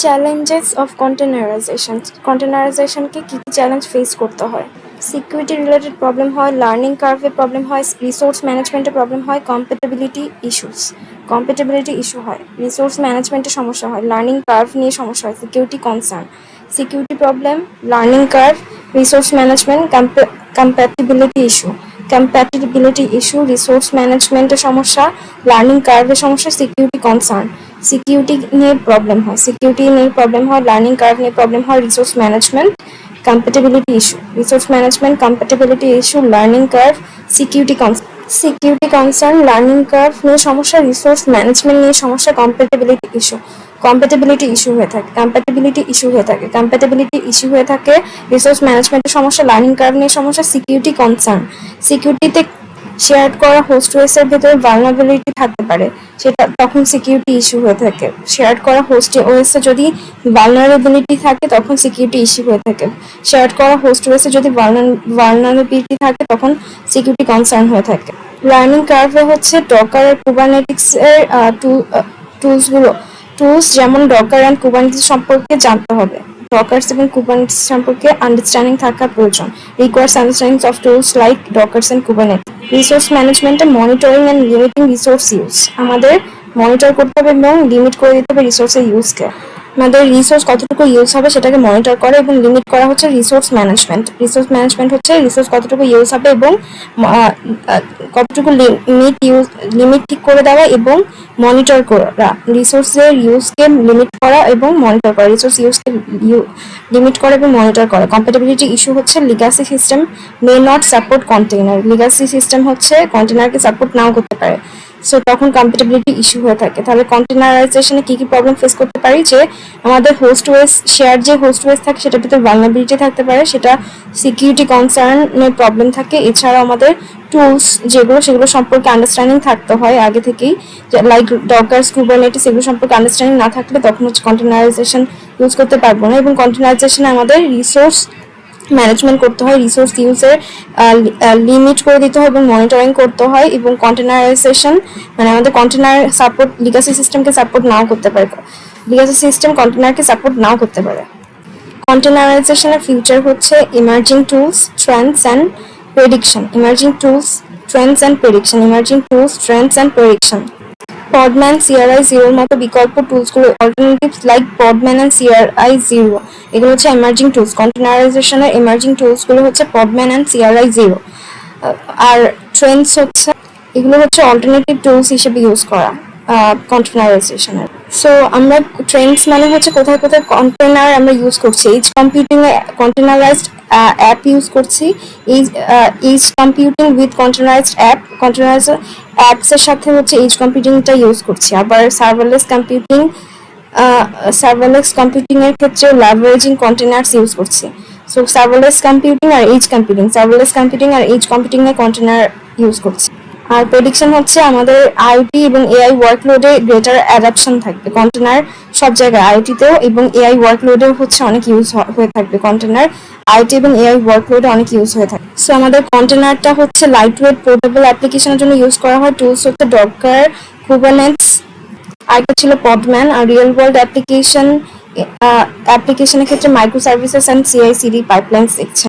Challenges of কন্টেনারাইজেশনকে কী কী চ্যালেঞ্জ ফেস করতে হয়? সিকিউরিটি রিলেটেড প্রবলেম হয়, লার্নিং কার্ভে প্রবলেম হয়, রিসোর্স ম্যানেজমেন্টে প্রবলেম হয়, কম্প্যাটিবিলিটি ইস্যু হয়, রিসোর্স ম্যানেজমেন্টে সমস্যা হয়, লার্নিং কার্ভ নিয়ে সমস্যা হয়, security concern, security problem, learning curve, resource management, compatibility issue, resource ম্যানেজমেন্টের সমস্যা, লার্নিং কার্ভের সমস্যা, সিকিউরিটি কনসার্ন, সিকিউরিটি নিয়ে প্রবলেম হয়, লার্নিং কার্ভ নিয়ে প্রবলেম হয়, resource management, compatibility issue, learning curve, security concern, learning curve নিয়ে সমস্যা, রিসোর্স ম্যানেজমেন্ট নিয়ে সমস্যা, কম্প্যাটিবিলিটি ইস্যু হয়ে থাকে, রিসোর্স ম্যানেজমেন্টের সমস্যা, লার্নিং কার্ভ নিয়ে সমস্যা, সিকিউরিটি কনসার্ন, সিকিউরিটিতে শেয়ার করা হোস্ট ওএসের ভেতরে ভালনারেবিলিটি থাকতে পারে, সেটা তখন সিকিউরিটি ইস্যু হয়ে থাকে। শেয়ার করা হোস্ট ওএসে যদি ভালনারেবিলিটি থাকে তখন সিকিউরিটি ইস্যু হয়ে থাকে। শেয়ার করা হোস্ট ওএসে যদি ভালনারেবিলিটি থাকে তখন সিকিউরিটি কনসার্ন হয়ে থাকে। লার্নিং কার্ভে হচ্ছে ডকার আর কুবারনেটিক্স এর টুলস যেমন ডকার অ্যান্ড কুবারনেটিক্স সম্পর্কে জানতে হবে। Dockers এবং Kubernetes সম্পর্কে আন্ডারস্ট্যান্ডিং থাকা প্রয়োজন। Requires understanding of tools like Dockers and Kubernetes. Resource ম্যানেজমেন্টে monitoring and limiting resource use. আমাদের মনিটর করতে হবে এবং লিমিট করে দিতে হবে রিসোর্সের ইউজকে। আমাদের রিসোর্স কতটুকু ইউজ হবে সেটাকে মনিটর করা এবং লিমিট করা হচ্ছে রিসোর্স ম্যানেজমেন্ট হচ্ছে রিসোর্স কতটুকু ইউজ হবে এবং কতটুকু লিমিট ঠিক করে দেওয়া এবং মনিটর করা। রিসোর্সের ইউজকে লিমিট করা এবং মনিটর করা, রিসোর্স ইউজকে লিমিট করা এবং মনিটর করা। কম্প্যাটিবিলিটি ইস্যু হচ্ছে Legacy system may not support container. Legacy system হচ্ছে কন্টেইনারকে সাপোর্ট নাও করতে পারে, সো তখন কম্প্যাটিবিলিটি ইস্যু হয়ে থাকে। তাহলে কন্টেনারাইজেশনে কি কি প্রবলেম ফেস করতে পারি, যে আমাদের হোস্ট ওএস শেয়ার যে হোস্ট ওএস থাকে সেটার ভিতরে ভালনারেবিলিটি থাকতে পারে, সেটা সিকিউরিটি কনসার্নের প্রবলেম থাকে। এছাড়াও আমাদের টুলস সেগুলো সম্পর্কে আন্ডারস্ট্যান্ডিং থাকতে হয় আগে থেকেই, লাইক ডকার্স, কুবারনেটিস, এগুলো সম্পর্কে আন্ডারস্ট্যান্ডিং না থাকলে তখন হচ্ছে কন্টেনারাইজেশন ইউজ করতে পারবো না। এবং কন্টেনারাইজেশনে আমাদের রিসোর্স ম্যানেজমেন্ট করতে হয়, রিসোর্স ইউজের লিমিট করে দিতে হয় এবং মনিটরিং করতে হয়। এবং কন্টেনারাইজেশন মানে আমাদের কন্টেনার সাপোর্ট লিগাসি সিস্টেমকে সাপোর্ট নাও করতে পারে, লিগাসি সিস্টেম কন্টেনারকে সাপোর্ট নাও করতে পারে। কন্টেনারাইজেশনের ফিউচার হচ্ছে emerging tools, trends and prediction. Podman CRI0 মতো বিকল্প টুলসগুলো, alternatives like Podman and CRI0, এগুলো হচ্ছে এমার্জিং টুলস। কন্টেনারাইজেশনের এমার্জিং টুলসগুলো হচ্ছে Podman and CRI0। R Trends হচ্ছে এগুলো হচ্ছে অল্টারনেটিভ টুলস হিসেবে ইউজ করা কন্টেনারাইজেশনের। সো আমরা ট্রেন্ডস মানে হচ্ছে কোথায় কোথায় কন্টেনার আমরা ইউজ করছি। এজ কম্পিউটিংয়ে কন্টেনারাইজড অ্যাপ ইউজ করছি, এজ কম্পিউটিং উইথ কন্টেনারাইজড অ্যাপসের সাথে হচ্ছে এজ কম্পিউটিংটা ইউজ করছি। আবার সার্ভারলেস কম্পিউটিং এর ক্ষেত্রে লেভারেজিং কন্টেনার্স ইউজ করছি। সো সার্ভারলেস কম্পিউটিং আর এজ কম্পিউটিং এ কন্টেনার ইউজ করছি। আর প্রেডিকশন হচ্ছে আমাদের আইটি এবং এআই ওয়ার্কলোডে গ্রেটার অ্যাডাপশন থাকবে। কন্টেনার সব জায়গায় আইটিতেও এবং এআই ওয়ার্কলোডেও হচ্ছে অনেক ইউজ হয়ে থাকবে। কন্টেনার আইটি এবং এআই ওয়ার্কলোডে অনেক ইউজ হয়ে থাকে। সো আমাদের কন্টেনারটা হচ্ছে লাইট ওয়েট পোর্টেবল অ্যাপ্লিকেশনের জন্য ইউজ করা হয়। টুলস হচ্ছে ডকার, কুবারনেটিস, আরেকটা ছিল পডম্যান। আর রিয়েল ওয়ার্ল্ড অ্যাপ্লিকেশনের ক্ষেত্রে মাইক্রো সার্ভিসেস অ্যান্ড CI/CD পাইপলাইন্স দেখছে।